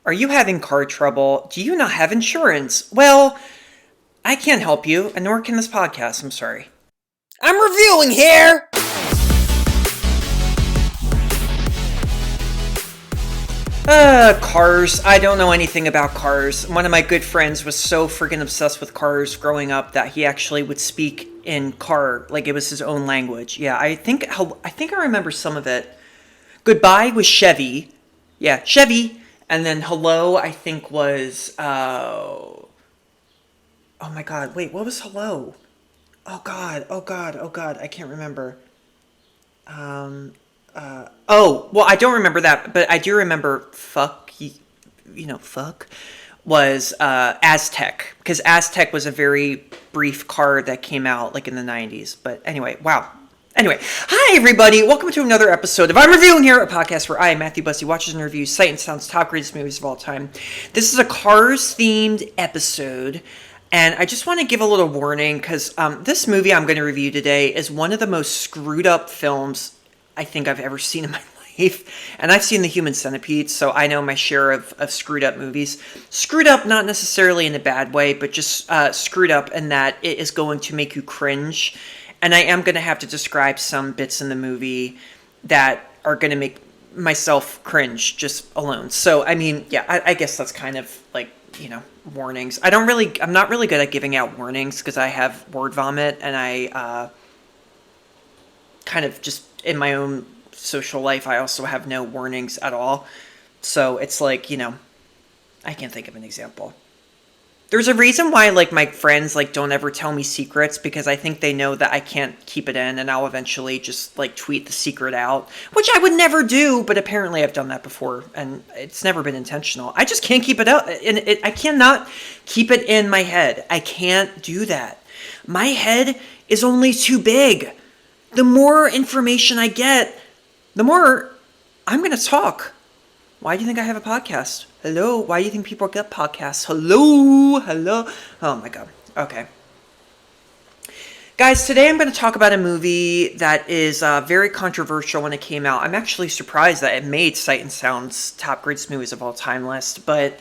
Are you having car trouble? Do you not have insurance? Well, I can't help you, and nor can this podcast. I'm sorry. I'm reviewing here! Cars. I don't know anything about cars. One of my good friends was so freaking obsessed with cars growing up that he actually would speak in car like it was his own language. Yeah, I think I remember some of it. Goodbye was Chevy. Yeah, Chevy. And then hello, I think was oh my god, wait, what was hello? Oh god, I can't remember. Well, I don't remember that, but I do remember fuck, fuck, was Aztec, because Aztec was a very brief car that came out like in the 90s. But anyway, wow. Anyway, hi everybody, welcome to another episode of I'm Reviewing Here, a podcast where I, Matthew Bussey, watches and reviews Sight and Sound's top greatest movies of all time. This is a Cars-themed episode, and I just want to give a little warning, because this movie I'm going to review today is one of the most screwed up films I think I've ever seen in my life. And I've seen The Human Centipede, so I know my share of screwed up movies. Screwed up not necessarily in a bad way, but just screwed up in that it is going to make you cringe. And I am going to have to describe some bits in the movie that are going to make myself cringe just alone. So, I mean, yeah, I guess that's kind of like, warnings. I'm not really good at giving out warnings because I have word vomit, and I kind of just in my own social life, I also have no warnings at all. So it's like, I can't think of an example. There's a reason why, like, my friends, like, don't ever tell me secrets, because I think they know that I can't keep it in, and I'll eventually just, like, tweet the secret out, which I would never do, but apparently I've done that before, and it's never been intentional. I just can't keep it out, and I cannot keep it in my head. I can't do that. My head is only too big. The more information I get, the more I'm going to talk. Why do you think I have a podcast? Hello? Why do you think people get podcasts? Hello? Oh my god. Okay. Guys, today I'm going to talk about a movie that is very controversial when it came out. I'm actually surprised that it made Sight and Sound's top greatest movies of all time list, but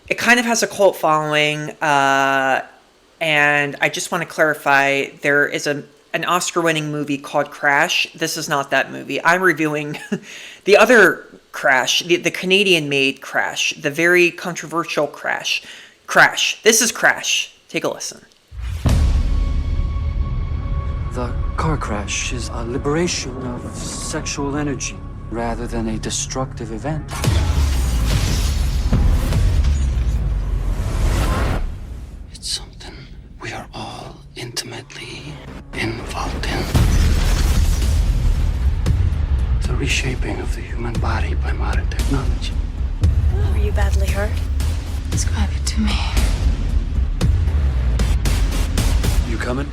it kind of has a cult following, and I just want to clarify, there is an Oscar-winning movie called Crash. This is not that movie. I'm reviewing the other Crash, the Canadian-made Crash, the very controversial Crash. Crash. This is Crash. Take a listen. The car crash is a liberation of sexual energy rather than a destructive event. It's something we are all intimately involved in. The reshaping of the human body by modern technology. Were you badly hurt? Describe it to me. You coming?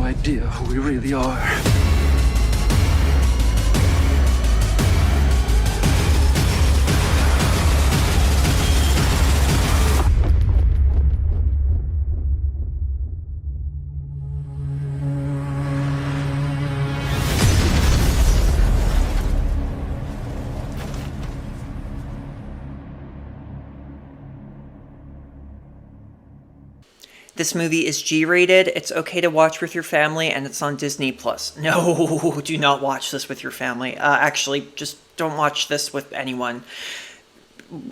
Idea who we really are. This movie is G-rated. It's okay to watch with your family, and it's on Disney+. No, do not watch this with your family. Actually, just don't watch this with anyone.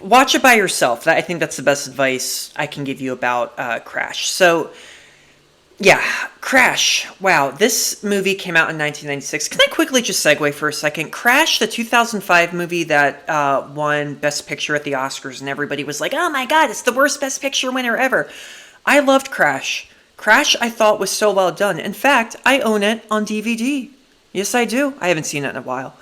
Watch it by yourself. I think that's the best advice I can give you about Crash. So, yeah, Crash. Wow, this movie came out in 1996. Can I quickly just segue for a second? Crash, the 2005 movie that won Best Picture at the Oscars, and everybody was like, oh my god, it's the worst Best Picture winner ever. I loved Crash. Crash, I thought, was so well done. In fact, I own it on DVD. Yes, I do. I haven't seen it in a while.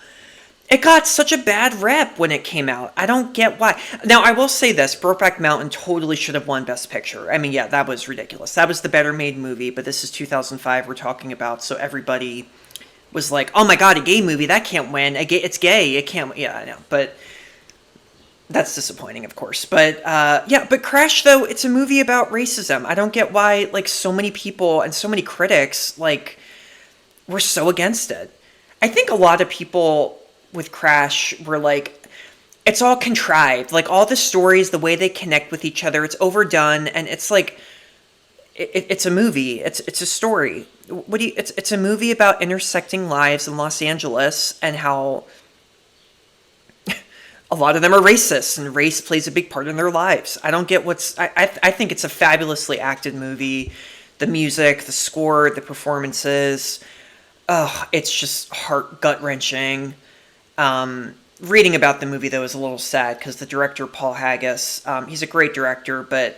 It got such a bad rep when it came out. I don't get why. Now, I will say this. Brokeback Mountain totally should have won Best Picture. I mean, yeah, that was ridiculous. That was the better made movie, but this is 2005 we're talking about, so everybody was like, oh my god, a gay movie, that can't win. It's gay, it can't. Yeah, I know, but that's disappointing, of course. But yeah, but Crash, though, it's a movie about racism. I don't get why, like, so many people and so many critics, like, were so against it. I think a lot of people with Crash were like, it's all contrived. Like, all the stories, the way they connect with each other, it's overdone, and it's like, it's a movie. It's a story. It's a movie about intersecting lives in Los Angeles and how a lot of them are racist and race plays a big part in their lives. I don't get I think it's a fabulously acted movie. The music, the score, the performances. Oh, it's just gut-wrenching. Reading about the movie, though, is a little sad because the director, Paul Haggis, he's a great director, but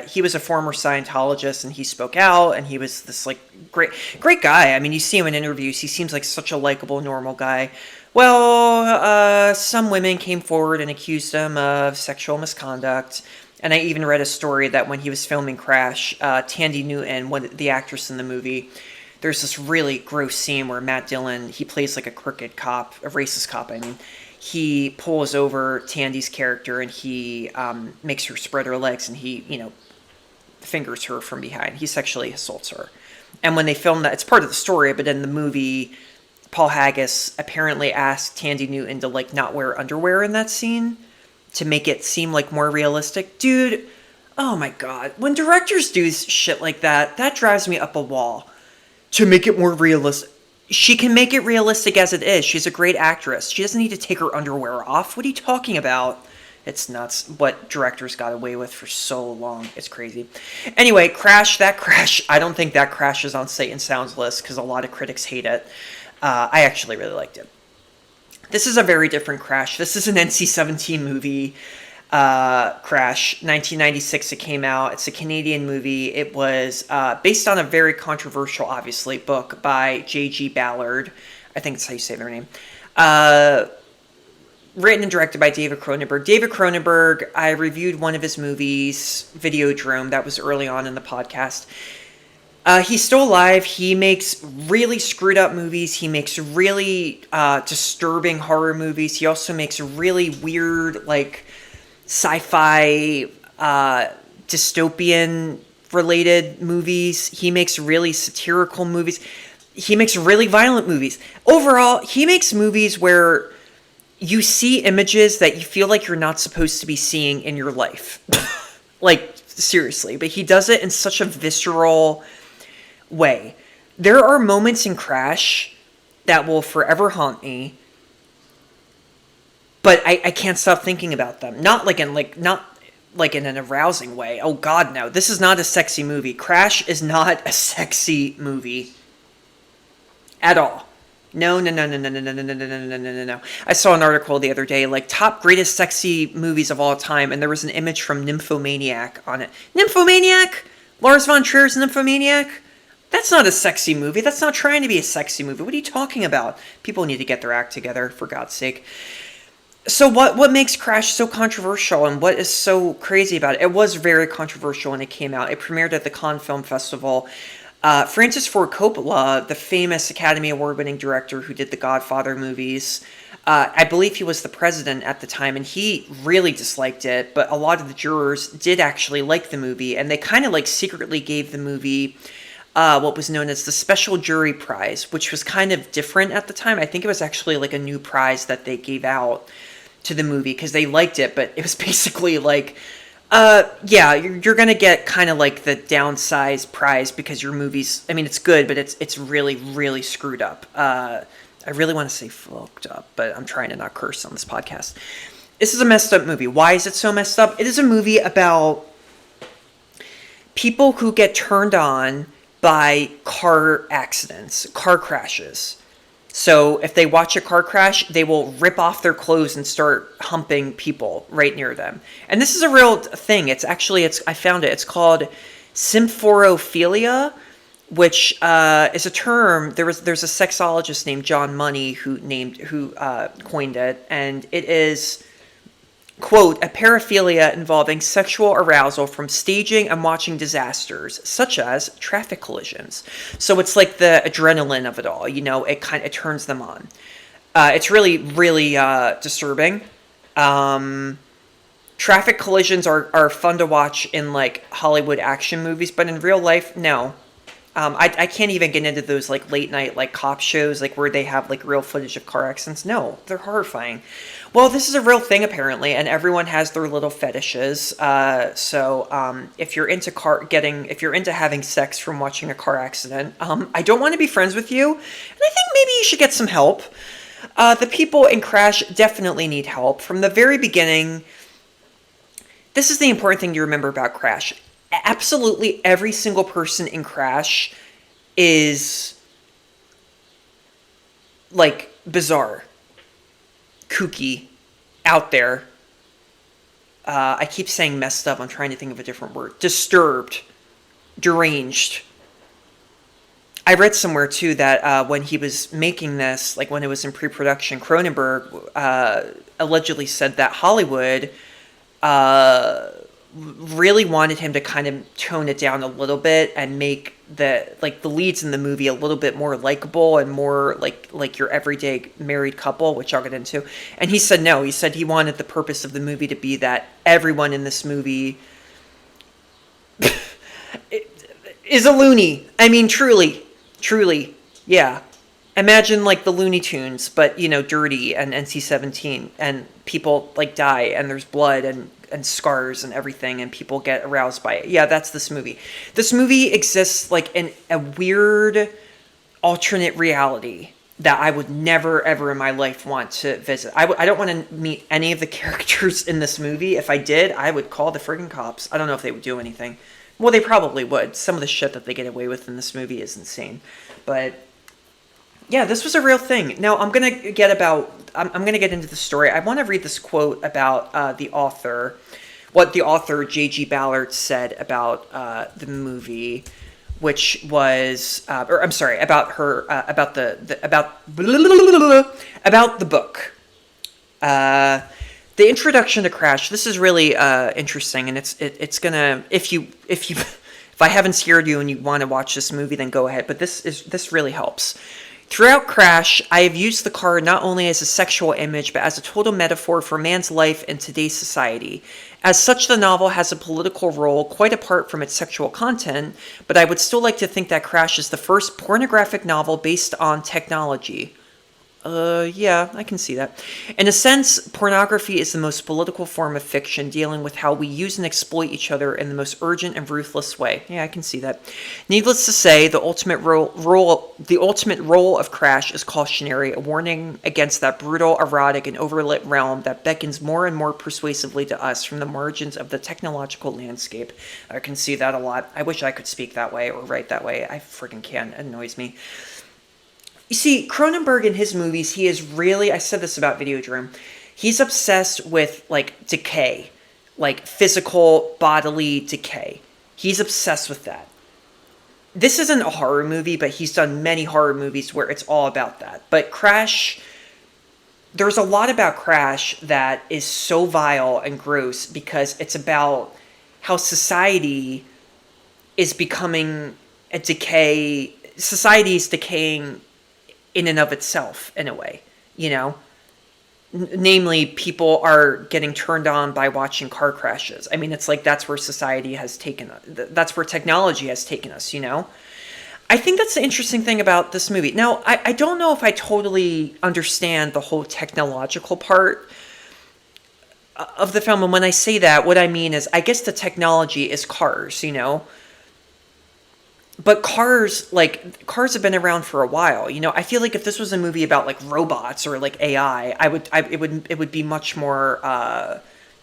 he was a former Scientologist, and he spoke out, and he was this, like, great guy. I mean, you see him in interviews. He seems like such a likable, normal guy. Well, some women came forward and accused him of sexual misconduct, and I even read a story that when he was filming Crash, Tandy Newton, the actress in the movie, there's this really gross scene where Matt Dillon, he plays like a crooked cop, a racist cop, I mean. He pulls over Tandy's character and he makes her spread her legs and he, fingers her from behind. He sexually assaults her. And when they filmed that, it's part of the story, but in the movie, Paul Haggis apparently asked Tandy Newton to, like, not wear underwear in that scene to make it seem, like, more realistic. Dude, oh my god. When directors do shit like that, that drives me up a wall. To make it more realistic. She can make it realistic as it is. She's a great actress. She doesn't need to take her underwear off. What are you talking about? It's nuts what directors got away with for so long. It's crazy. Anyway, Crash, I don't think that Crash is on Sight and Sound's list because a lot of critics hate it. I actually really liked it. This is a very different Crash. This is an NC-17 movie. Crash, 1996 it came out. It's a Canadian movie. It was based on a very controversial, obviously, book by J.G. Ballard. I think that's how you say their name. Written and directed by David Cronenberg. David Cronenberg, I reviewed one of his movies, Videodrome. That was early on in the podcast. He's still alive. He makes really screwed up movies. He makes really disturbing horror movies. He also makes really weird, like, sci-fi, dystopian related movies. He makes really satirical movies. He makes really violent movies. Overall, he makes movies where you see images that you feel like you're not supposed to be seeing in your life. Like, seriously. But he does it in such a visceral way. There are moments in Crash that will forever haunt me. But I can't stop thinking about them. Not like in an arousing way. Oh God, no. This is not a sexy movie. Crash is not a sexy movie at all. No. I saw an article the other day, like, top greatest sexy movies of all time, and there was an image from Nymphomaniac on it. Nymphomaniac? Lars von Trier's Nymphomaniac? That's not a sexy movie. That's not trying to be a sexy movie. What are you talking about? People need to get their act together, for God's sake. So what makes Crash so controversial and what is so crazy about it? It was very controversial when it came out. It premiered at the Cannes Film Festival. Francis Ford Coppola, the famous Academy Award-winning director who did the Godfather movies, I believe he was the president at the time, and he really disliked it, but a lot of the jurors did actually like the movie, and they kind of, like, secretly gave the movie what was known as the Special Jury Prize, which was kind of different at the time. I think it was actually, like, a new prize that they gave out to the movie because they liked it, but it was basically like, yeah, you're gonna get kind of like the downsized prize because your movie's, I mean, it's good, but it's really, really screwed up. I really want to say fucked up, but I'm trying to not curse on this podcast. This is a messed up movie. Why is it so messed up? It is a movie about people who get turned on by car accidents, car crashes. So if they watch a car crash, they will rip off their clothes and start humping people right near them. And this is a real thing. I found it. It's called symphorophilia. which is a term. There's a sexologist named John Money who coined it, and it is, quote, a paraphilia involving sexual arousal from staging and watching disasters, such as traffic collisions. So it's like the adrenaline of it all, it turns them on. It's really, really disturbing. Traffic collisions are fun to watch in like Hollywood action movies, but in real life, no. I can't even get into those like late night like cop shows like where they have like real footage of car accidents. No, they're horrifying. Well, this is a real thing apparently, and everyone has their little fetishes. So if you're into having sex from watching a car accident, I don't want to be friends with you, and I think maybe you should get some help. The people in Crash definitely need help. From the very beginning, this is the important thing to remember about Crash. Absolutely every single person in Crash is like bizarre, kooky, out there. I keep saying messed up. I'm trying to think of a different word. Disturbed, deranged. I read somewhere too that when he was making this, like when it was in pre-production, Cronenberg allegedly said that Hollywood really wanted him to kind of tone it down a little bit and make the leads in the movie a little bit more likable and more like your everyday married couple, which I'll get into. And he said no. He said he wanted the purpose of the movie to be that everyone in this movie is a loony. I mean, truly, yeah. Imagine like the Looney Tunes, but dirty and NC-17, and people like die and there's blood and scars and everything, and people get aroused by it. Yeah, that's this movie. This movie exists like in a weird alternate reality that I would never ever in my life want to visit. I don't want to meet any of the characters in this movie. If I did, I would call the friggin' cops. I don't know if they would do anything. Well, they probably would. Some of the shit that they get away with in this movie is insane. But yeah, this was a real thing. Now I'm gonna get into the story. I want to read this quote about the author, what the author J.G. Ballard said about the movie, which was, about the book. The introduction to Crash. This is really interesting, and it's gonna if I haven't scared you and you want to watch this movie, then go ahead. But this really helps. Throughout Crash, I have used the car not only as a sexual image, but as a total metaphor for man's life in today's society. As such, the novel has a political role quite apart from its sexual content, but I would still like to think that Crash is the first pornographic novel based on technology. Yeah, I can see that. In a sense, pornography is the most political form of fiction, dealing with how we use and exploit each other in the most urgent and ruthless way. Yeah, I can see that. Needless to say, the ultimate role of Crash is cautionary, a warning against that brutal, erotic, and overlit realm that beckons more and more persuasively to us from the margins of the technological landscape. I can see that a lot. I wish I could speak that way or write that way. I freaking can. It annoys me. You see, Cronenberg in his movies, he is really, I said this about Videodrome, he's obsessed with, like, decay. Like, physical, bodily decay. He's obsessed with that. This isn't a horror movie, but he's done many horror movies where it's all about that. But Crash, there's a lot about Crash that is so vile and gross because it's about how society is becoming a decay. Society is decaying in and of itself, in a way, namely, people are getting turned on by watching car crashes. I mean, it's like that's where society has taken us. That's where technology has taken us, I think that's the interesting thing about this movie. Now, I don't know if I totally understand the whole technological part of the film. And when I say that, what I mean is, I guess the technology is cars, But cars have been around for a while. I feel like if this was a movie about like robots or like AI, it would be much more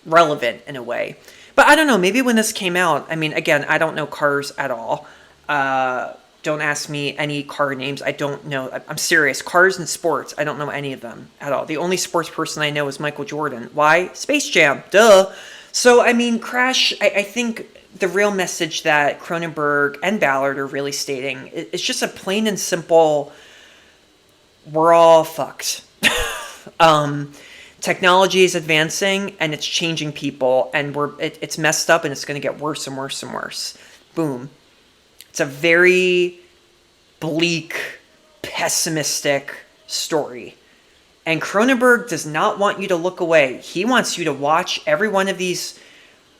relevant in a way. But I don't know. Maybe when this came out, I mean, again, I don't know cars at all. Don't ask me any car names. I don't know. I'm serious. Cars and sports. I don't know any of them at all. The only sports person I know is Michael Jordan. Why? Space Jam. Duh. So I mean, Crash. I think the real message that Cronenberg and Ballard are really stating. It's just a plain and simple, we're all fucked. Technology is advancing and it's changing people, and it's messed up, and it's going to get worse and worse and worse. Boom. It's a very bleak, pessimistic story. And Cronenberg does not want you to look away. He wants you to watch every one of these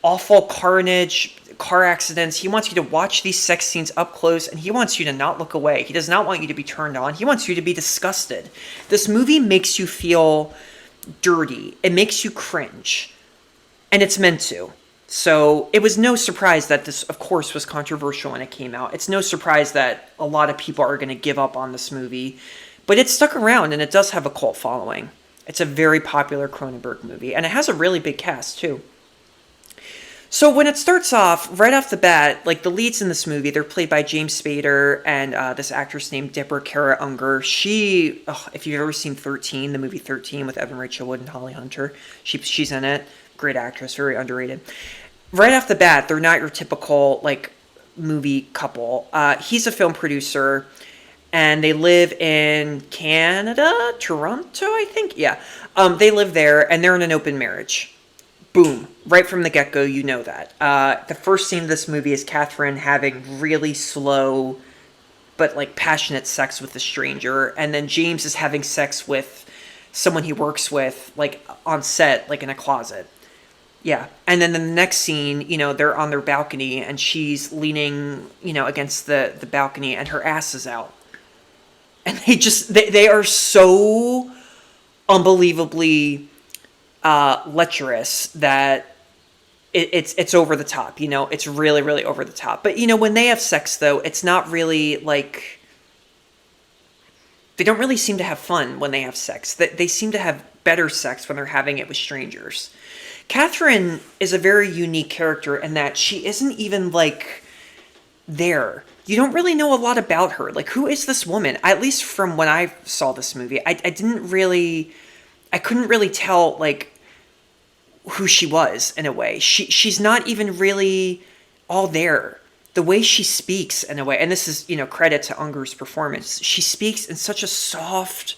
awful carnage, car accidents. He wants you to watch these sex scenes up close, and he wants you to not look away. He does not want you to be turned on. He wants you to be disgusted. This movie makes you feel dirty. It makes you cringe. And it's meant to. So it was no surprise that this, of course, was controversial when it came out. It's no surprise that a lot of people are going to give up on this movie. But it stuck around, and it does have a cult following. It's a very popular Cronenberg movie, and it has a really big cast, too. So when it starts off, right off the bat, like the leads in this movie, they're played by James Spader and this actress named Deborah Kara Unger. She, if you've ever seen 13, the movie 13 with Evan Rachel Wood and Holly Hunter, she's in it. Great actress, very underrated. Right off the bat, they're not your typical like movie couple. He's a film producer. And they live in Canada, Toronto, I think. Yeah. They live there, and they're in an open marriage. Boom. Right from the get-go, you know that. The first scene of this movie is Catherine having really slow but, like, passionate sex with a stranger. And then James is having sex with someone he works with, like, on set, like, in a closet. Yeah. And then the next scene, you know, they're on their balcony, and she's leaning, you know, against the balcony, and her ass is out. And they are so unbelievably lecherous that it's over the top, you know, it's really, really over the top. But, you know, when they have sex, though, it's not really like, they don't really seem to have fun when they have sex. They seem to have better sex when they're having it with strangers. Catherine is a very unique character in that she isn't even like there. You don't really know a lot about her. Like, who is this woman? At least from when I saw this movie, I couldn't really tell, like, who she was, in a way. She's not even really all there. The way she speaks, in a way, and this is, you know, credit to Unger's performance, she speaks in such a soft,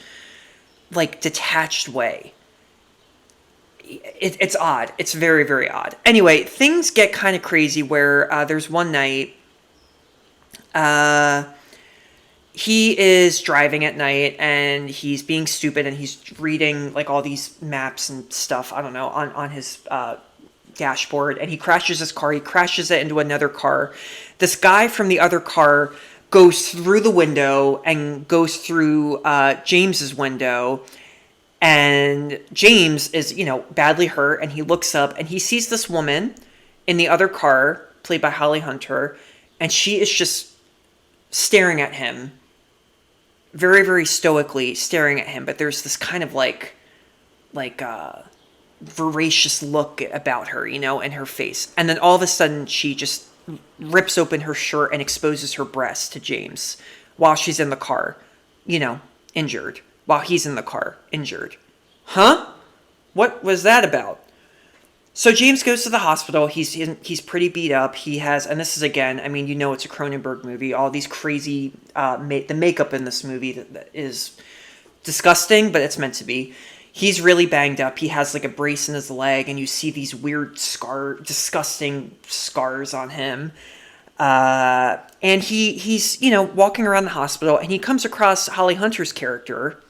like, detached way. It's odd. It's very, very odd. Anyway, things get kind of crazy where there's one night, he is driving at night, and he's being stupid, and he's reading like all these maps and stuff, I don't know, on his dashboard, and he crashes his car. He crashes it into another car. This guy from the other car goes through the window and goes through James's window, and James is, you know, badly hurt, and he looks up, and he sees this woman in the other car, played by Holly Hunter, and she is just staring at him, very, very stoically staring at him, but there's this kind of like voracious look about her, you know, in her face. And then all of a sudden she just rips open her shirt and exposes her breast to James while she's in the car, you know, injured, while he's in the car, injured. Huh? What was that about? So James goes to the hospital. He's pretty beat up. He has, and this is again, I mean, you know, it's a Cronenberg movie. All these crazy, the makeup in this movie that is disgusting, but it's meant to be. He's really banged up. He has like a brace in his leg, and you see these weird disgusting scars on him. And he's, you know, walking around the hospital, and he comes across Holly Hunter's character,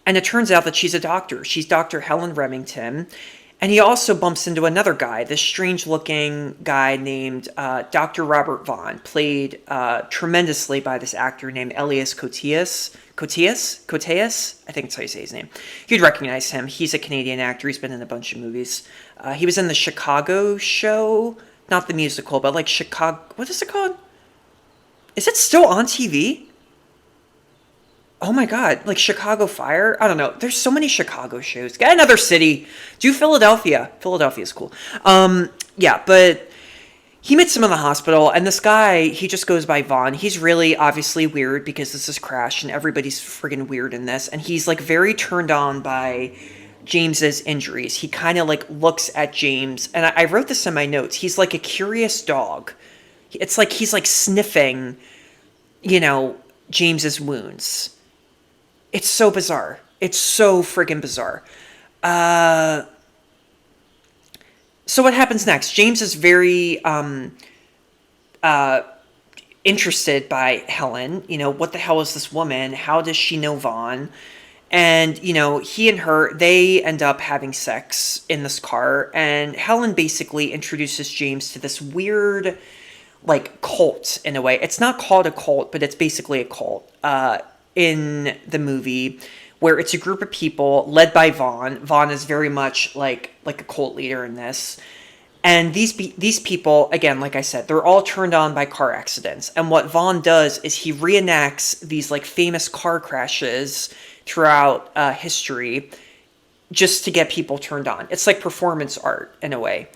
and it turns out that she's a doctor. She's Dr. Helen Remington. And he also bumps into another guy, this strange-looking guy named Dr. Robert Vaughn, played tremendously by this actor named Elias Koteas? I think that's how you say his name. You'd recognize him. He's a Canadian actor. He's been in a bunch of movies. He was in the Chicago show, not the musical, but like Chicago... What is it called? Is it still on TV? Oh my God, like Chicago Fire? I don't know. There's so many Chicago shows. Get another city. Do Philadelphia. Philadelphia's cool. Yeah, but he meets him in the hospital, and this guy, he just goes by Vaughn. He's really obviously weird because this is Crash, and everybody's friggin' weird in this. And he's like very turned on by James's injuries. He kind of like looks at James, and I wrote this in my notes. He's like a curious dog. It's like he's like sniffing, James's wounds. It's so bizarre. It's so friggin' bizarre. So what happens next? James is very interested by Helen. What the hell is this woman? How does she know Vaughn? And, he and her, they end up having sex in this car. And Helen basically introduces James to this weird, like, cult in a way. It's not called a cult, but it's basically a cult in the movie, where it's a group of people led by Vaughn. Vaughn is very much like a cult leader in this. And these people, again, like I said, they're all turned on by car accidents. And what Vaughn does is he reenacts these like famous car crashes throughout history just to get people turned on. It's like performance art in a way.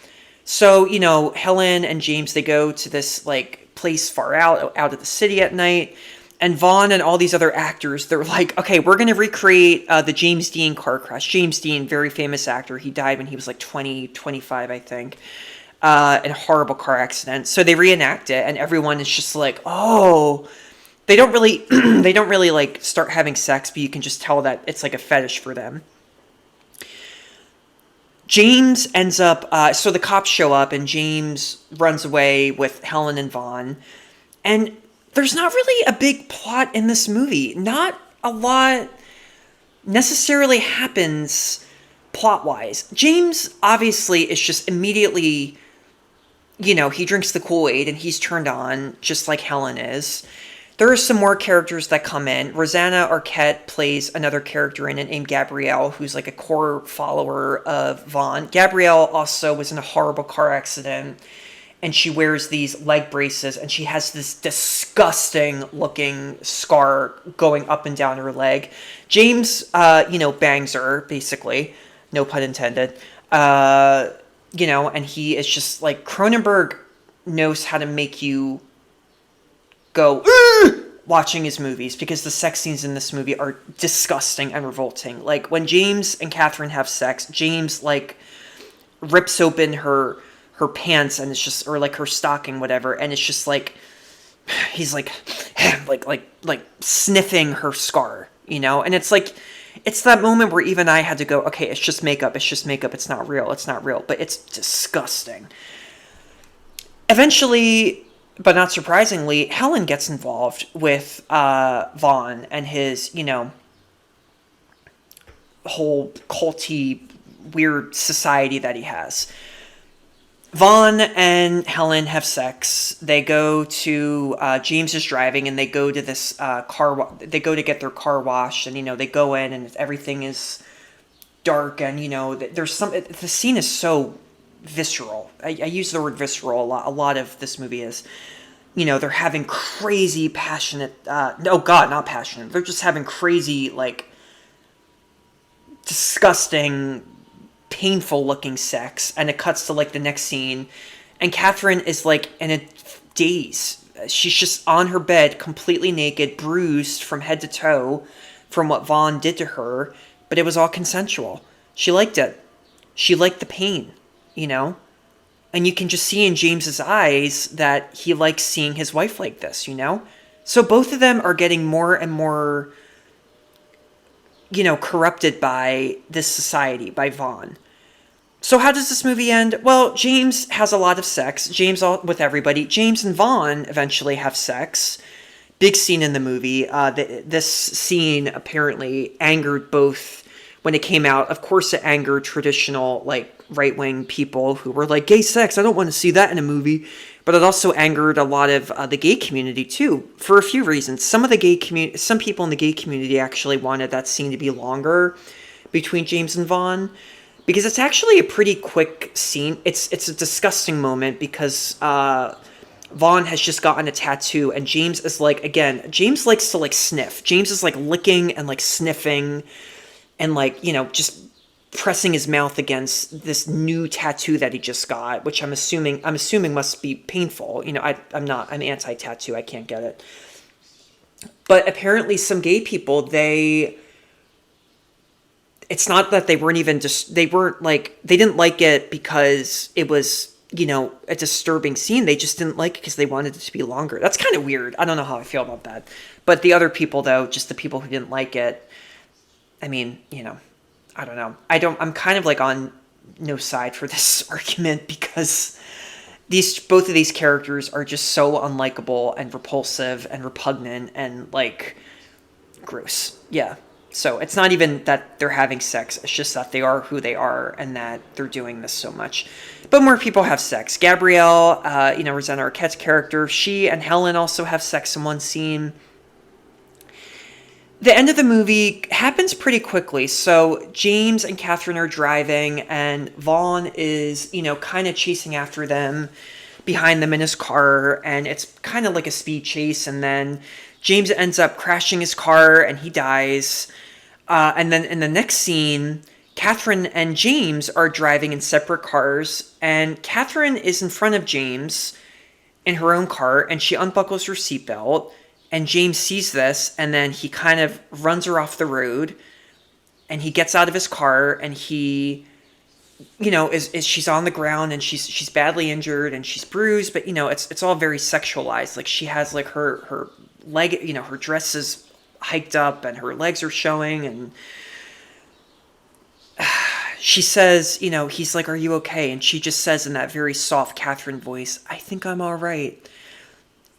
So, Helen and James, they go to this like place far out of the city at night. And Vaughn and all these other actors, they're like, okay, we're going to recreate the James Dean car crash. James Dean, very famous actor. He died when he was like 25, I think, in a horrible car accident. So they reenact it, and everyone is just like, oh, they don't really, like start having sex, but you can just tell that it's like a fetish for them. James ends up, so the cops show up, and James runs away with Helen and Vaughn, and there's not really a big plot in this movie. Not a lot necessarily happens plot-wise. James, obviously, is just immediately, he drinks the Kool-Aid and he's turned on, just like Helen is. There are some more characters that come in. Rosanna Arquette plays another character in it named Gabrielle, who's like a core follower of Vaughn. Gabrielle also was in a horrible car accident, and she wears these leg braces, and she has this disgusting looking scar going up and down her leg. James, bangs her, basically. No pun intended. And he is just like, Cronenberg knows how to make you go, watching his movies, because the sex scenes in this movie are disgusting and revolting. Like, when James and Catherine have sex, James, like, rips open her pants, and it's just, or like her stocking, whatever, and it's just like, he's like sniffing her scar, and it's like, it's that moment where even I had to go, okay, it's just makeup, it's not real, but it's disgusting. Eventually, but not surprisingly, Helen gets involved with Vaughn and his, whole culty, weird society that he has. Vaughn and Helen have sex. They go to, James is driving, and they go to this they go to get their car washed, and, they go in, and everything is dark, and, there's the scene is so visceral. I use the word visceral a lot. A lot of this movie is, they're having crazy passionate, no, God, not passionate. They're just having crazy, like, disgusting, painful looking sex, and it cuts to like the next scene, and Catherine is like in a daze. She's just on her bed, completely naked, bruised from head to toe from what Vaughn did to her, but it was all consensual. She liked it. She liked the pain, and you can just see in James's eyes that he likes seeing his wife like this, so both of them are getting more and more, corrupted by this society, by Vaughn. So how does this movie end? Well, James has a lot of sex. With everybody. James and Vaughn eventually have sex. Big scene in the movie. This scene apparently angered both when it came out. Of course, it angered traditional, like, right-wing people who were like, gay sex, I don't want to see that in a movie. But it also angered a lot of the gay community, too, for a few reasons. Some people in the gay community actually wanted that scene to be longer between James and Vaughn, because it's actually a pretty quick scene. It's a disgusting moment, because Vaughn has just gotten a tattoo, and James is like, again, James likes to like sniff. James is like licking and like sniffing and like, just pressing his mouth against this new tattoo that he just got, which I'm assuming must be painful. I'm anti-tattoo. I can't get it. But apparently some gay people, they it's not that they weren't even just, they weren't like, they didn't like it because it was, you know, a disturbing scene. They just didn't like it because they wanted it to be longer. That's kind of weird. I don't know how I feel about that. But the other people, though, just the people who didn't like it, I mean, you know, I don't know. I'm kind of like on no side for this argument because both of these characters are just so unlikable and repulsive and repugnant and like gross. Yeah. So it's not even that they're having sex. It's just that they are who they are and that they're doing this so much. But more people have sex. Gabrielle, Rosanna Arquette's character, she and Helen also have sex in one scene. The end of the movie happens pretty quickly. So James and Catherine are driving and Vaughn is, kind of chasing after them behind them in his car. And it's kind of like a speed chase. And then James ends up crashing his car and he dies. And then in the next scene, Catherine and James are driving in separate cars. And Catherine is in front of James in her own car and she unbuckles her seatbelt. And James sees this, and then he kind of runs her off the road, and he gets out of his car, and he, she's on the ground, and she's badly injured, and she's bruised, but it's all very sexualized. Like she has like her leg, her dress is hiked up, and her legs are showing, and she says, he's like, "Are you okay?" And she just says in that very soft Catherine voice, "I think I'm all right."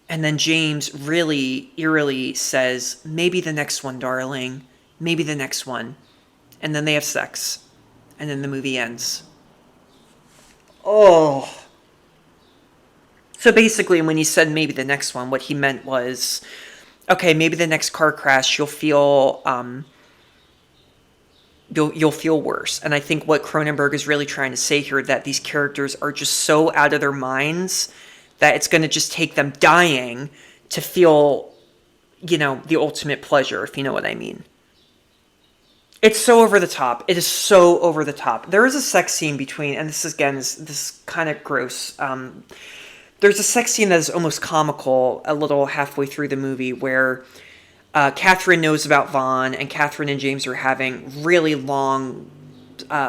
And then James really eerily says, "Maybe the next one, darling. Maybe the next one." And then they have sex. And then the movie ends. Oh. So basically, when he said maybe the next one, what he meant was, okay, maybe the next car crash, you'll feel, you'll feel worse. And I think what Cronenberg is really trying to say here, that these characters are just so out of their minds that it's going to just take them dying to feel, the ultimate pleasure, if you know what I mean. It's so over the top. It is so over the top. There is a sex scene between, and this is, again, this is kind of gross. There's a sex scene that is almost comical a little halfway through the movie where Catherine knows about Vaughn, and Catherine and James are having really long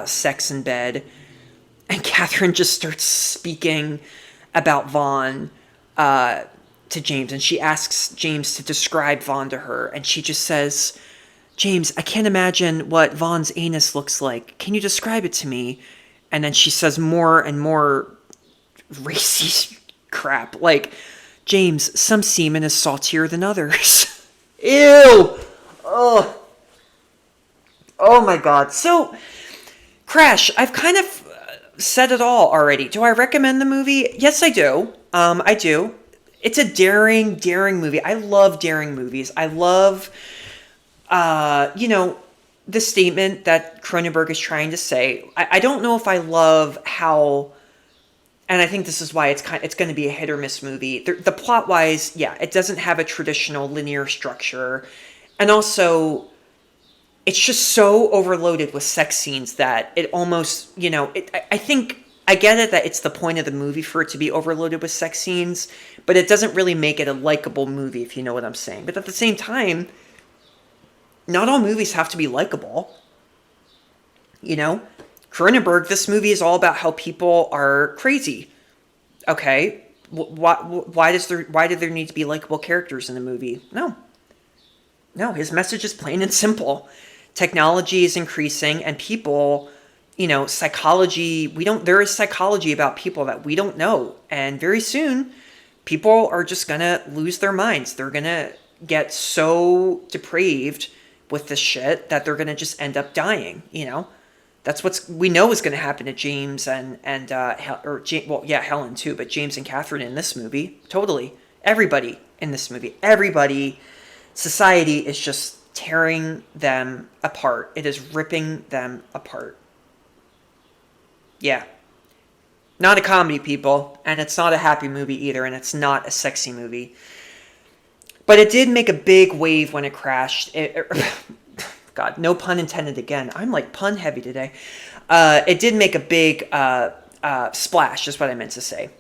sex in bed. And Catherine just starts speaking about Vaughn to James, and she asks James to describe Vaughn to her, and she just says, "James, I can't imagine what Vaughn's anus looks like. Can you describe it to me?" And then she says more and more racy crap, like, "James, some semen is saltier than others." Ew! Oh my god. So, Crash, I've kind of said it all already. Do I recommend the movie? Yes, I do. I do. It's a daring movie. I love daring movies. I love, the statement that Cronenberg is trying to say. I don't know if I love how, and I think this is why it's going to be a hit or miss movie. The plot wise, yeah, it doesn't have a traditional linear structure, and also, it's just so overloaded with sex scenes that it almost, I think I get it that it's the point of the movie for it to be overloaded with sex scenes, but it doesn't really make it a likable movie, if you know what I'm saying. But at the same time, not all movies have to be likable. Cronenberg, this movie is all about how people are crazy. Okay, why did there need to be likable characters in the movie? No, his message is plain and simple. Technology is increasing, and people, psychology, there is psychology about people that we don't know. And very soon, people are just going to lose their minds. They're going to get so depraved with this shit that they're going to just end up dying, That's we know is going to happen to James Helen too, but James and Catherine in this movie. Totally. Everybody in this movie. Everybody. Society is just tearing them apart. It is ripping them apart. Yeah. Not a comedy, people. And it's not a happy movie either. And it's not a sexy movie. But it did make a big wave when it crashed. God, no pun intended again. I'm like pun heavy today. It did make a big splash, is what I meant to say.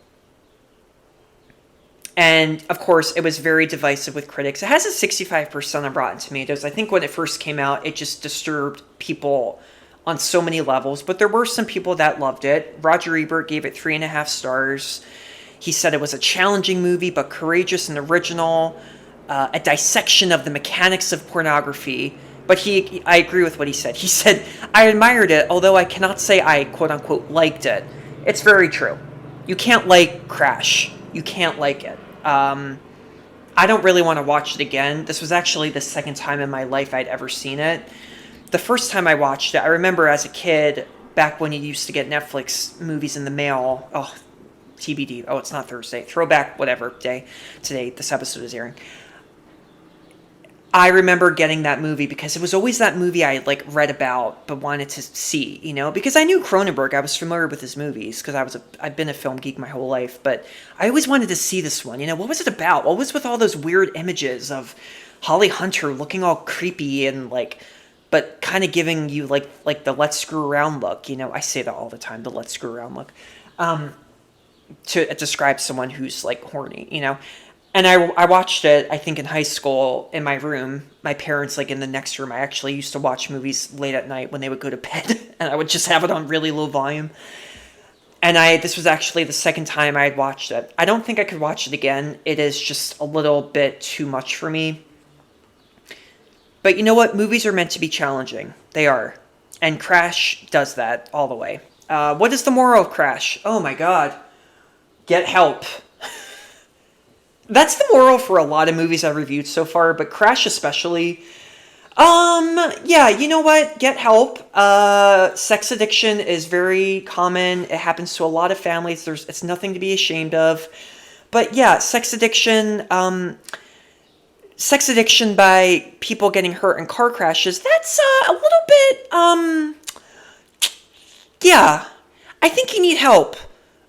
And of course, it was very divisive with critics. It has a 65% on Rotten Tomatoes. I think when it first came out, it just disturbed people on so many levels. But there were some people that loved it. Roger Ebert gave it 3.5 stars. He said it was a challenging movie, but courageous and original. A dissection of the mechanics of pornography. But I agree with what he said. He said, I admired it, although I cannot say I, quote unquote, liked it. It's very true. You can't like Crash. You can't like it. I don't really want to watch it again. This was actually the second time in my life I'd ever seen it. The first time I watched it, I remember as a kid, back when you used to get Netflix movies in the mail. Oh, TBD. Oh, it's not Thursday. Throwback, whatever day today this episode is airing. I remember getting that movie because it was always that movie I read about but wanted to see, because I knew Cronenberg. I was familiar with his movies because I've been a film geek my whole life, but I always wanted to see this one. What was it about? What was with all those weird images of Holly Hunter looking all creepy and but kind of giving you like the let's screw around look. I say that all the time, the let's screw around look, to describe someone who's horny, And I watched it, I think, in high school in my room. My parents, in the next room, I actually used to watch movies late at night when they would go to bed. And I would just have it on really low volume. And this was actually the second time I had watched it. I don't think I could watch it again. It is just a little bit too much for me. But you know what? Movies are meant to be challenging. They are. And Crash does that all the way. What is the moral of Crash? Oh my god. Get help. That's the moral for a lot of movies I've reviewed so far, but Crash especially. Yeah, you know what? Get help. Sex addiction is very common. It happens to a lot of families. It's nothing to be ashamed of. But yeah, sex addiction by people getting hurt in car crashes, that's a little bit, yeah. I think you need help.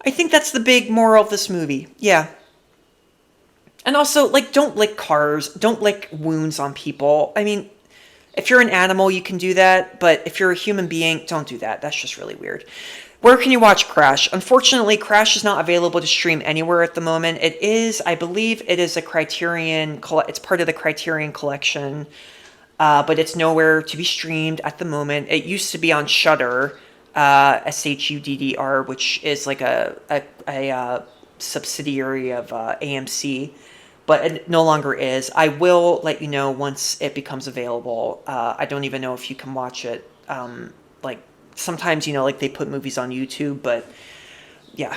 I think that's the big moral of this movie. Yeah. And also, don't lick cars. Don't lick wounds on people. I mean, if you're an animal, you can do that. But if you're a human being, don't do that. That's just really weird. Where can you watch Crash? Unfortunately, Crash is not available to stream anywhere at the moment. It is, I believe, it is a Criterion. It's part of the Criterion collection. But it's nowhere to be streamed at the moment. It used to be on Shudder, SHUDDR, which is a subsidiary of AMC. But it no longer is. I will let you know once it becomes available. I don't even know if you can watch it. Sometimes, they put movies on YouTube, but yeah,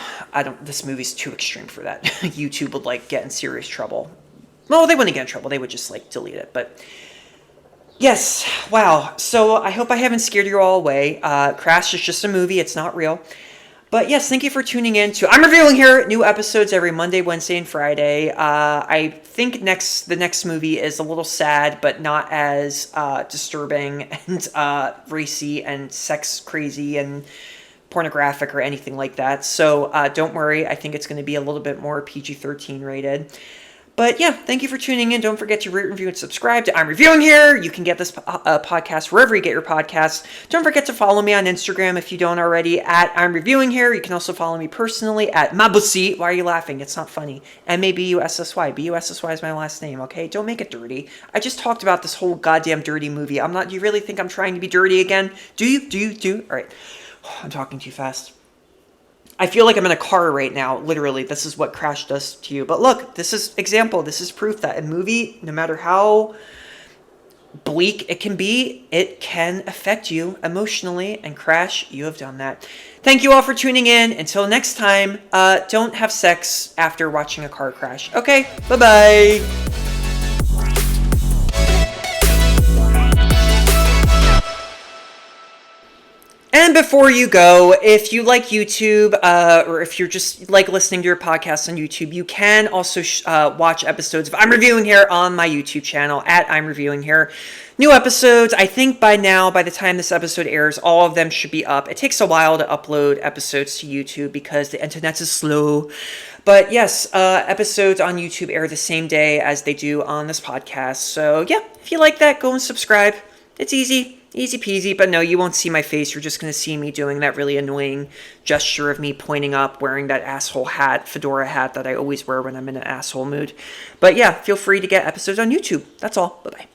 this movie's too extreme for that. YouTube would get in serious trouble. Well, they wouldn't get in trouble. They would just delete it. But yes, wow. So I hope I haven't scared you all away. Crash is just a movie. It's not real. But yes, thank you for tuning in to I'm Reviewing Here. New episodes every Monday, Wednesday, and Friday. I think the next movie is a little sad, but not as disturbing and racy and sex crazy and pornographic or anything like that. So don't worry. I think it's going to be a little bit more PG-13 rated. But yeah, thank you for tuning in. Don't forget to rate, review, and subscribe to I'm Reviewing Here. You can get this podcast wherever you get your podcasts. Don't forget to follow me on Instagram if you don't already at I'm Reviewing Here. You can also follow me personally at Mabussy. Why are you laughing? It's not funny. MABUSSY. BUSSY is my last name, okay? Don't make it dirty. I just talked about this whole goddamn dirty movie. Do you really think I'm trying to be dirty again? Do you? All right. I'm talking too fast. I feel like I'm in a car right now. Literally, this is what Crash does to you. But look, this is example. This is proof that a movie, no matter how bleak it can be, it can affect you emotionally. And Crash, you have done that. Thank you all for tuning in. Until next time, don't have sex after watching a car crash. Okay, bye-bye. And before you go, if you like YouTube, or if you're just listening to your podcast on YouTube, you can also watch episodes of I'm Reviewing Here on my YouTube channel at I'm Reviewing Here. New episodes, I think by the time this episode airs, all of them should be up. It takes a while to upload episodes to YouTube because the internet is slow. But yes, episodes on YouTube air the same day as they do on this podcast. So yeah, if you like that, go and subscribe. It's easy. Easy peasy, but no, you won't see my face. You're just going to see me doing that really annoying gesture of me pointing up, wearing that asshole hat, fedora hat that I always wear when I'm in an asshole mood. But yeah, feel free to get episodes on YouTube. That's all. Bye-bye.